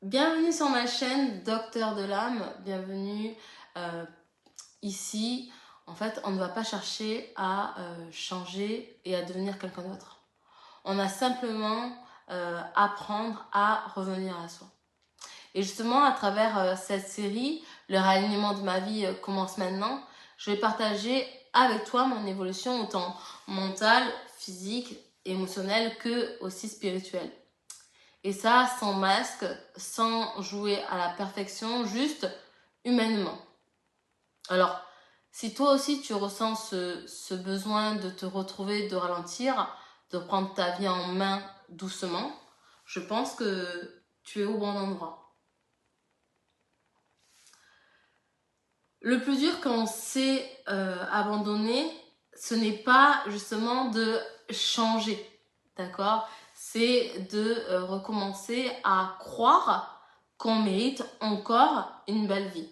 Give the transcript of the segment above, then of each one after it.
Bienvenue sur ma chaîne Docteur de l'âme, bienvenue ici. En fait, on ne va pas chercher à changer et à devenir quelqu'un d'autre. On a simplement apprendre à revenir à soi. Et justement, à travers cette série, le réalignement de ma vie commence maintenant. Je vais partager avec toi mon évolution autant mentale, physique, émotionnelle que aussi spirituelle. Et ça, sans masque, sans jouer à la perfection, juste humainement. Alors, si toi aussi tu ressens ce besoin de te retrouver, de ralentir, de prendre ta vie en main doucement, je pense que tu es au bon endroit. Le plus dur quand on sait abandonner, ce n'est pas justement de changer, d'accord? C'est de recommencer à croire qu'on mérite encore une belle vie.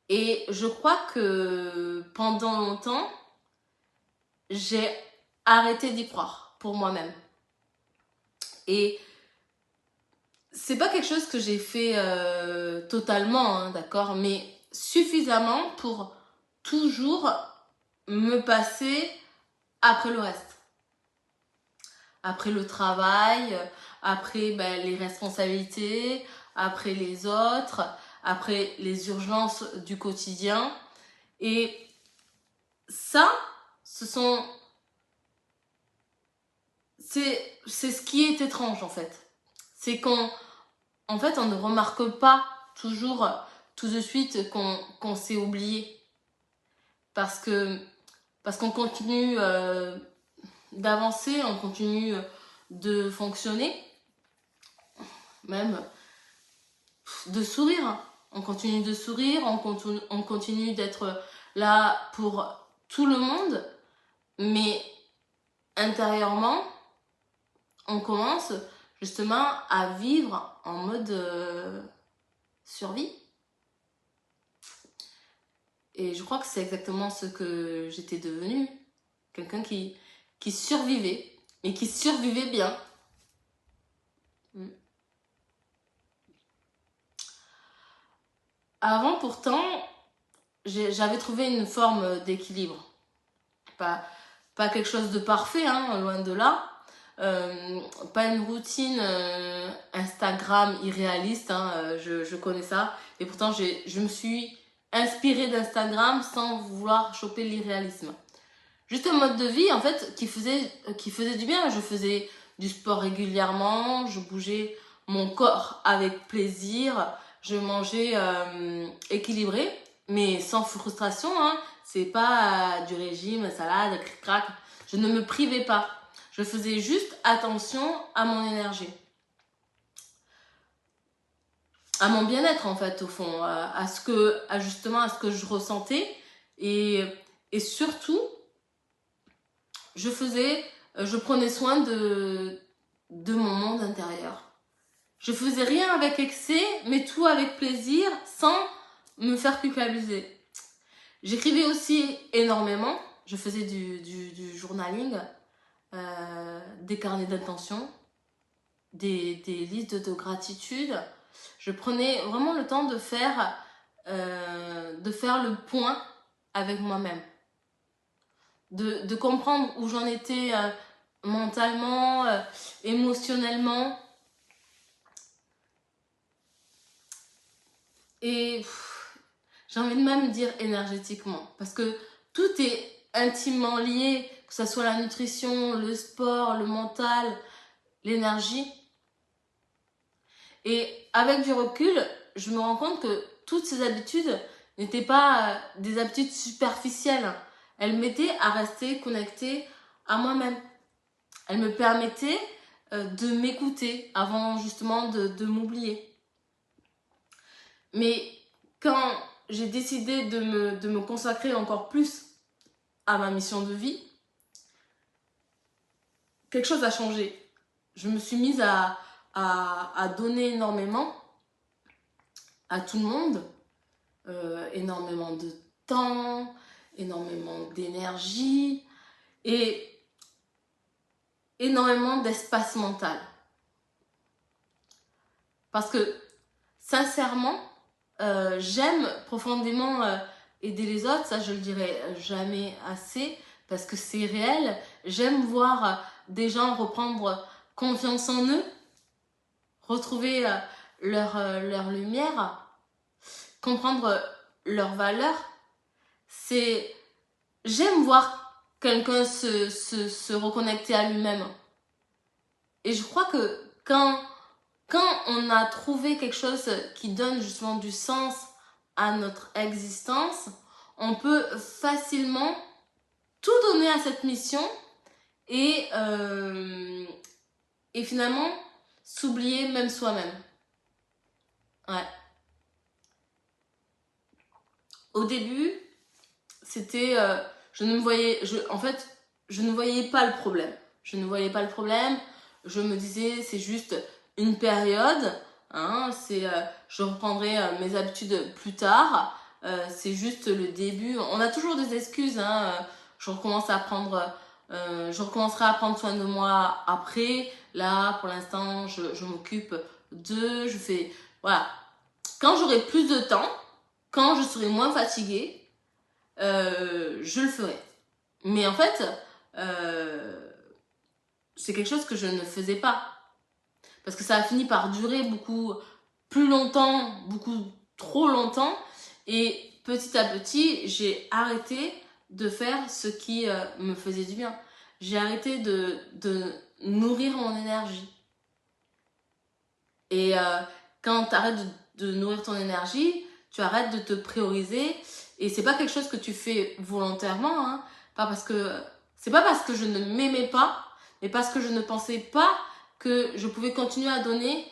Et je crois que pendant longtemps, j'ai arrêté d'y croire pour moi-même. Et c'est pas quelque chose que j'ai fait totalement, hein, d'accord, mais suffisamment pour toujours me passer après le reste. Après le travail, après les responsabilités, après les autres, après les urgences du quotidien. Et ça, c'est ce qui est étrange en fait. C'est en fait, on ne remarque pas toujours tout de suite qu'on s'est oublié. Parce qu'on continue d'avancer, on continue de fonctionner, même de sourire. On continue de sourire, on continue d'être là pour tout le monde, mais intérieurement, on commence justement à vivre en mode survie. Et je crois que c'est exactement ce que j'étais devenue. Quelqu'un qui survivait, mais qui survivait bien. Avant, pourtant, j'avais trouvé une forme d'équilibre. Pas quelque chose de parfait, hein, loin de là. Pas une routine Instagram irréaliste, hein, je connais ça. Et pourtant, je me suis inspirée d'Instagram sans vouloir choper l'irréalisme. Juste un mode de vie, en fait, qui faisait du bien. Je faisais du sport régulièrement, je bougeais mon corps avec plaisir, je mangeais équilibré, mais sans frustration, hein. C'est pas du régime, salade, cric-crac. Je ne me privais pas. Je faisais juste attention à mon énergie. À mon bien-être, en fait, au fond. Justement, à ce que je ressentais. Et surtout, je prenais soin de mon monde intérieur. Je faisais rien avec excès, mais tout avec plaisir, sans me faire culpabiliser. J'écrivais aussi énormément. Je faisais du journaling, des carnets d'intention, des listes de gratitude. Je prenais vraiment le temps de faire le point avec moi-même. De comprendre où j'en étais mentalement, émotionnellement. Et j'ai envie de même dire énergétiquement. Parce que tout est intimement lié, que ce soit la nutrition, le sport, le mental, l'énergie. Et avec du recul, je me rends compte que toutes ces habitudes n'étaient pas des habitudes superficielles. Elles m'aidaient à rester connectée à moi-même. Elles me permettaient de m'écouter avant justement de m'oublier. Mais quand j'ai décidé de me consacrer encore plus à ma mission de vie, quelque chose a changé. Je me suis mise à donner énormément à tout le monde, énormément de temps, énormément d'énergie et énormément d'espace mental. Parce que, sincèrement, j'aime profondément aider les autres. Ça, je le dirai jamais assez parce que c'est réel. J'aime voir des gens reprendre confiance en eux, retrouver leur lumière, comprendre leurs valeurs. J'aime voir quelqu'un se reconnecter à lui-même. Et je crois que quand on a trouvé quelque chose qui donne justement du sens à notre existence, on peut facilement tout donner à cette mission et finalement s'oublier même soi-même. Ouais. Au début, c'était... je ne voyais pas le problème. Je ne voyais pas le problème. Je me disais, c'est juste une période. Hein, je reprendrai mes habitudes plus tard. C'est juste le début. On a toujours des excuses. Hein. Je recommencerai à prendre soin de moi après. Là, pour l'instant, je m'occupe je fais... Voilà. Quand j'aurai plus de temps, quand je serai moins fatiguée, je le ferai. Mais en fait, c'est quelque chose que je ne faisais pas. Parce que ça a fini par durer beaucoup plus longtemps, beaucoup trop longtemps. Et petit à petit, j'ai arrêté de faire ce qui me faisait du bien. J'ai arrêté de nourrir mon énergie. Et quand tu arrêtes de nourrir ton énergie, tu arrêtes de te prioriser. Et c'est pas quelque chose que tu fais volontairement. Hein. C'est pas parce que je ne m'aimais pas, mais parce que je ne pensais pas que je pouvais continuer à donner.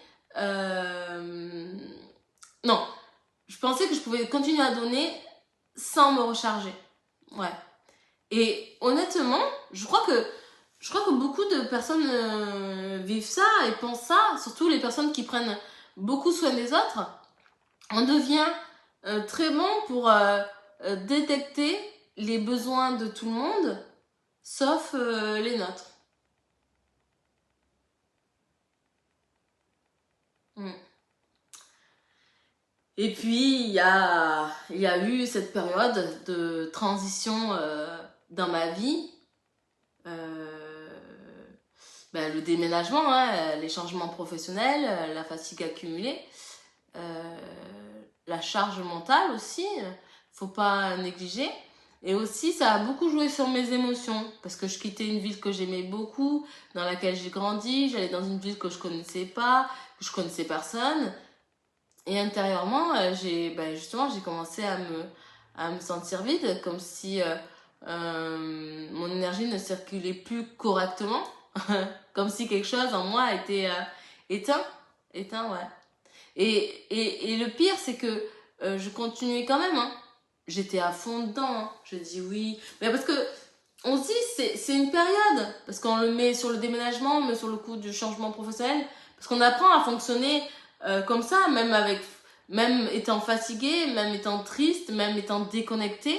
Non, je pensais que je pouvais continuer à donner sans me recharger. Ouais. Et honnêtement, je crois que beaucoup de personnes vivent ça et pensent ça, surtout les personnes qui prennent beaucoup soin des autres. On devient très bon pour détecter les besoins de tout le monde, sauf les nôtres. Et puis, il y a eu cette période de transition dans ma vie. Le déménagement, hein, les changements professionnels, la fatigue accumulée, la charge mentale aussi, faut pas négliger. Et aussi, ça a beaucoup joué sur mes émotions, parce que je quittais une ville que j'aimais beaucoup, dans laquelle j'ai grandi, j'allais dans une ville que je connaissais pas, que je connaissais personne. Et intérieurement, j'ai commencé à me sentir vide, comme si mon énergie ne circulait plus correctement, comme si quelque chose en moi était éteint, ouais. Et le pire, c'est que je continuais quand même, hein. J'étais à fond dedans, hein. Je dis oui, mais parce que on se dit c'est une période, parce qu'on le met sur le déménagement, mais sur le coup du changement professionnel, parce qu'on apprend à fonctionner comme ça, même étant fatigué, même étant triste, même étant déconnecté,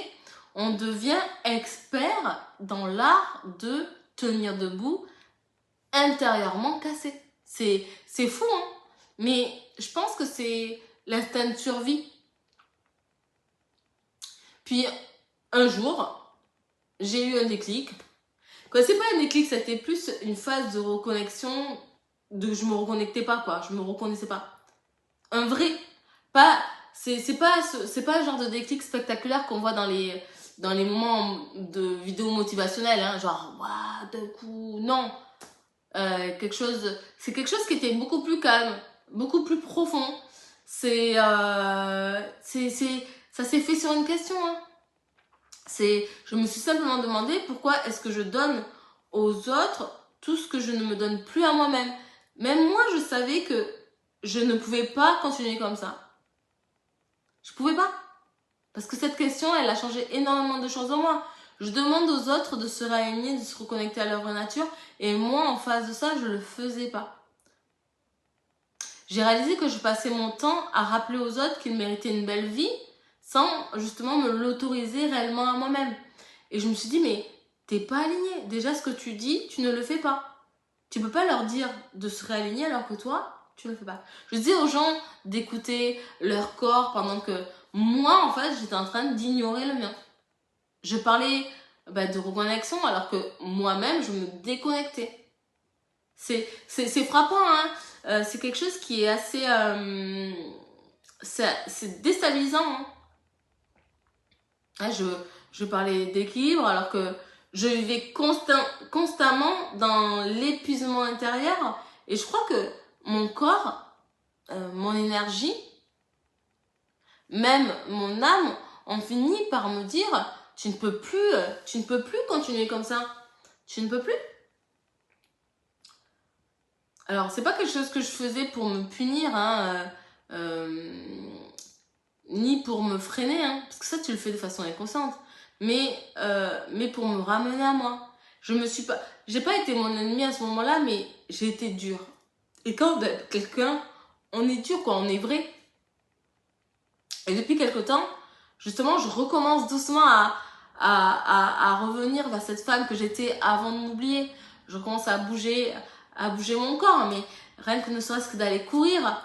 on devient expert dans l'art de tenir debout intérieurement cassé. C'est fou, hein, mais je pense que c'est l'instinct de survie. Puis un jour, j'ai eu un déclic. C'est pas un déclic, c'était plus une phase de reconnexion, je me reconnectais pas, quoi. Je me reconnaissais pas. Un vrai. C'est pas le genre de déclic spectaculaire qu'on voit dans les moments de vidéos motivationnelles, hein, genre, waouh, d'un coup, non. C'est quelque chose qui était beaucoup plus calme, beaucoup plus profond. Ça s'est fait sur une question, hein. Je me suis simplement demandé pourquoi est-ce que je donne aux autres tout ce que je ne me donne plus à moi-même. Même moi, je savais que je ne pouvais pas continuer comme ça. Je pouvais pas. Parce que cette question, elle a changé énormément de choses en moi. Je demande aux autres de se réaligner, de se reconnecter à leur vraie nature. Et moi, en face de ça, je le faisais pas. J'ai réalisé que je passais mon temps à rappeler aux autres qu'ils méritaient une belle vie sans justement me l'autoriser réellement à moi-même. Et je me suis dit, mais t'es pas aligné. Déjà, ce que tu dis, tu ne le fais pas. Tu peux pas leur dire de se réaligner alors que toi, Tu ne le fais pas. Je dis aux gens d'écouter leur corps pendant que moi, en fait, j'étais en train d'ignorer le mien. Je parlais de reconnexion alors que moi-même, je me déconnectais. C'est frappant, hein. C'est quelque chose qui est assez... c'est déstabilisant, hein. Je parlais d'équilibre alors que je vivais constamment dans l'épuisement intérieur. Et je crois que mon corps, mon énergie, même mon âme, ont fini par me dire tu ne peux plus continuer comme ça. Tu ne peux plus. Alors, c'est pas quelque chose que je faisais pour me punir, hein, ni pour me freiner, hein, parce que ça, tu le fais de façon inconsciente, mais pour me ramener à moi. J'ai pas été mon ennemi à ce moment-là, mais j'ai été dure. Et quand quelqu'un, on est dur, quoi, on est vrai. Et depuis quelque temps, justement, je recommence doucement à revenir vers cette femme que j'étais avant de m'oublier. Je commence à bouger mon corps, mais rien que ne serait-ce que d'aller courir.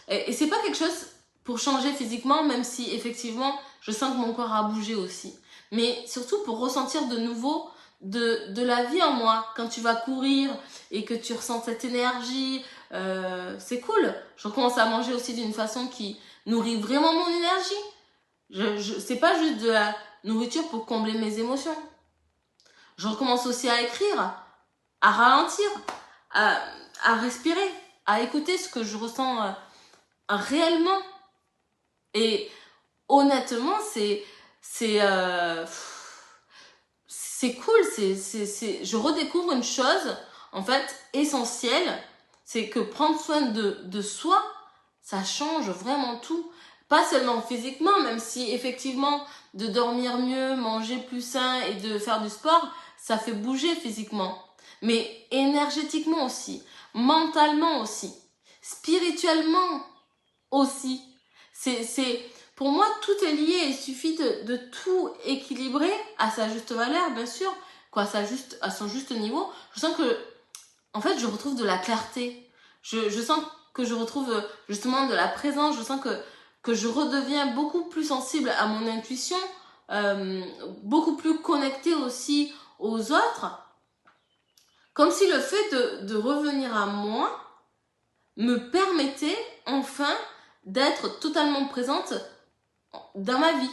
Et c'est pas quelque chose pour changer physiquement, même si effectivement, je sens que mon corps a bougé aussi. Mais surtout pour ressentir de nouveau de la vie en moi. Quand tu vas courir et que tu ressens cette énergie, c'est cool. Je recommence à manger aussi d'une façon qui nourrit vraiment mon énergie. C'est pas juste de la nourriture pour combler mes émotions. Je recommence aussi à écrire, à ralentir, à respirer, à écouter ce que je ressens réellement. Et honnêtement, c'est cool. Je redécouvre une chose, en fait, essentielle. C'est que prendre soin de soi, ça change vraiment tout. Pas seulement physiquement, même si effectivement, de dormir mieux, manger plus sain et de faire du sport, ça fait bouger physiquement. Mais énergétiquement aussi, mentalement aussi, spirituellement aussi. Pour moi, tout est lié. Il suffit de tout équilibrer à sa juste valeur, bien sûr, quoi, à son juste niveau. Je sens que, en fait, je retrouve de la clarté. Je sens que je retrouve justement de la présence. Je sens que je redeviens beaucoup plus sensible à mon intuition, beaucoup plus connectée aussi aux autres. Comme si le fait de revenir à moi me permettait enfin d'être totalement présente dans ma vie.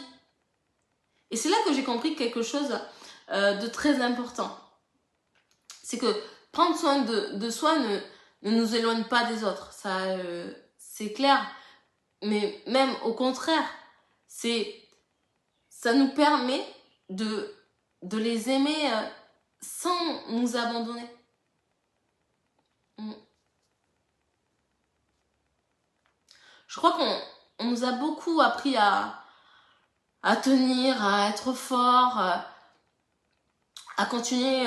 Et c'est là que j'ai compris quelque chose de très important. C'est que prendre soin de soi ne nous éloigne pas des autres. Ça, c'est clair. Mais même au contraire, ça nous permet de les aimer sans nous abandonner. Je crois qu'on nous a beaucoup appris à tenir, à être fort, à continuer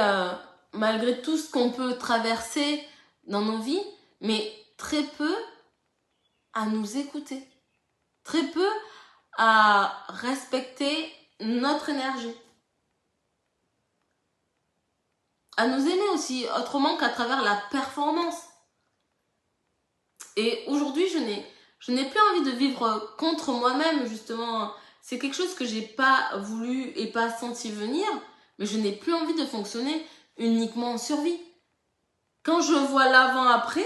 malgré tout ce qu'on peut traverser dans nos vies, mais très peu à nous écouter, très peu à respecter notre énergie, à nous aimer aussi autrement qu'à travers la performance. Et aujourd'hui, je n'ai plus envie de vivre contre moi-même, justement. C'est quelque chose que j'ai pas voulu et pas senti venir, mais je n'ai plus envie de fonctionner uniquement en survie. Quand je vois l'avant-après,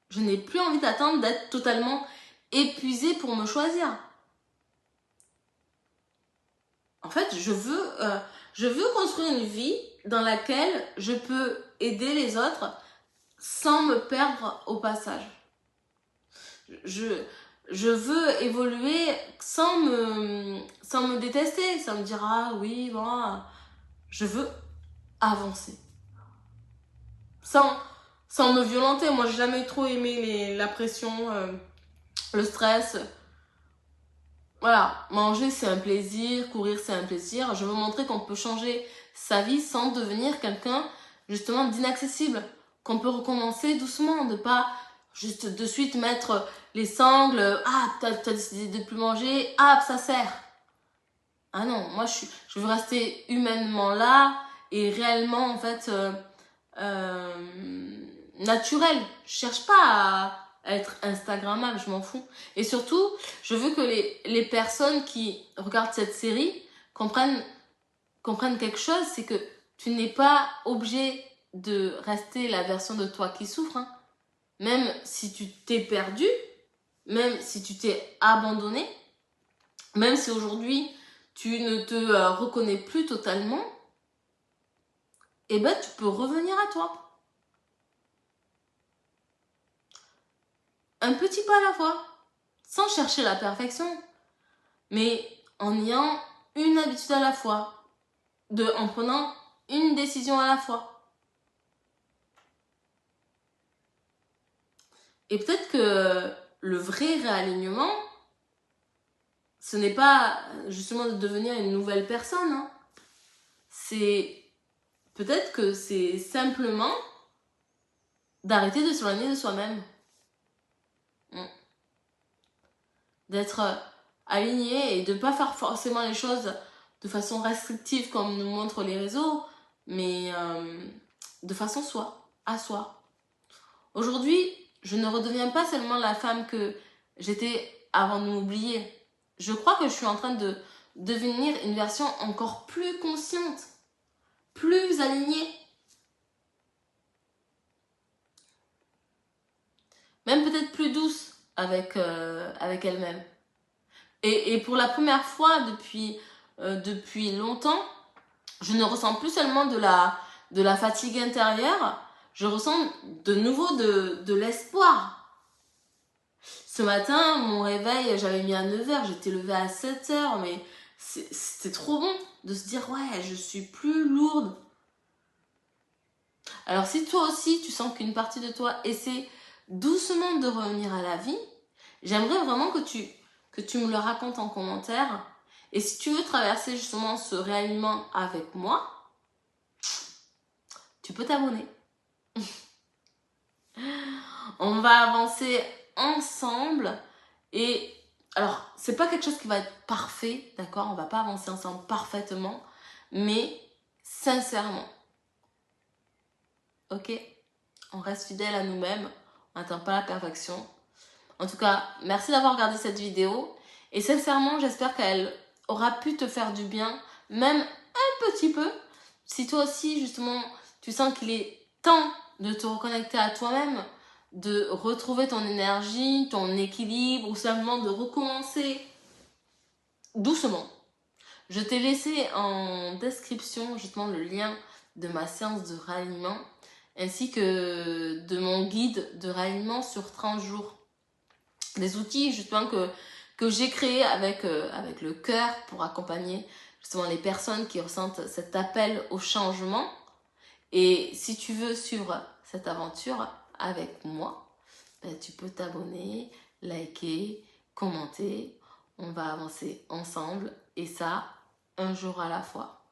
je n'ai plus envie d'attendre d'être totalement épuisée pour me choisir. En fait, je veux construire une vie dans laquelle je peux aider les autres sans me perdre au passage. Je veux évoluer sans me détester, sans me dire ah oui, bon, je veux avancer. Sans me violenter. Moi, j'ai jamais trop aimé la pression, le stress. Voilà, manger c'est un plaisir, courir c'est un plaisir. Je veux montrer qu'on peut changer sa vie sans devenir quelqu'un justement d'inaccessible. Qu'on peut recommencer doucement, de pas juste de suite mettre les sangles. Ah, t'as décidé de plus manger, ah, ça sert. Ah non, moi je veux rester humainement là et réellement en fait naturel. Je cherche pas être Instagrammable, je m'en fous. Et surtout, je veux que les personnes qui regardent cette série comprennent quelque chose, c'est que tu n'es pas obligé de rester la version de toi qui souffre. Hein. Même si tu t'es perdu, même si tu t'es abandonné, même si aujourd'hui tu ne te reconnais plus totalement, eh ben tu peux revenir à toi. Un petit pas à la fois, sans chercher la perfection, mais en ayant une habitude à la fois, en prenant une décision à la fois. Et peut-être que le vrai réalignement, ce n'est pas justement de devenir une nouvelle personne. Hein. C'est peut-être que c'est simplement d'arrêter de s'éloigner de soi-même. D'être aligné et de ne pas faire forcément les choses de façon restrictive comme nous montrent les réseaux, mais de façon à soi. Aujourd'hui, je ne redeviens pas seulement la femme que j'étais avant de m'oublier. Je crois que je suis en train de devenir une version encore plus consciente, plus alignée. Même peut-être plus douce avec elle-même. Et pour la première fois depuis longtemps, je ne ressens plus seulement de la fatigue intérieure, je ressens de nouveau de l'espoir. Ce matin, mon réveil, j'avais mis à 9h, j'étais levée à 7h, mais c'était trop bon de se dire, ouais, je suis plus lourde. Alors si toi aussi, tu sens qu'une partie de toi essaie doucement de revenir à la vie, j'aimerais vraiment que tu me le racontes en commentaire. Et si tu veux traverser justement ce réalignement avec moi, tu peux t'abonner. On va avancer ensemble. Et alors, c'est pas quelque chose qui va être parfait, d'accord? On va pas avancer ensemble parfaitement, mais sincèrement. Ok? On reste fidèle à nous-mêmes. On n'atteint pas la perfection. En tout cas, merci d'avoir regardé cette vidéo. Et sincèrement, j'espère qu'elle aura pu te faire du bien, même un petit peu. Si toi aussi, justement, tu sens qu'il est temps de te reconnecter à toi-même, de retrouver ton énergie, ton équilibre, ou simplement de recommencer doucement. Je t'ai laissé en description justement le lien de ma séance de réalignement, ainsi que de mon guide de réalignement sur 30 jours. Des outils justement que j'ai créés avec le cœur pour accompagner justement les personnes qui ressentent cet appel au changement. Et si tu veux suivre cette aventure avec moi, ben, tu peux t'abonner, liker, commenter. On va avancer ensemble et ça, un jour à la fois.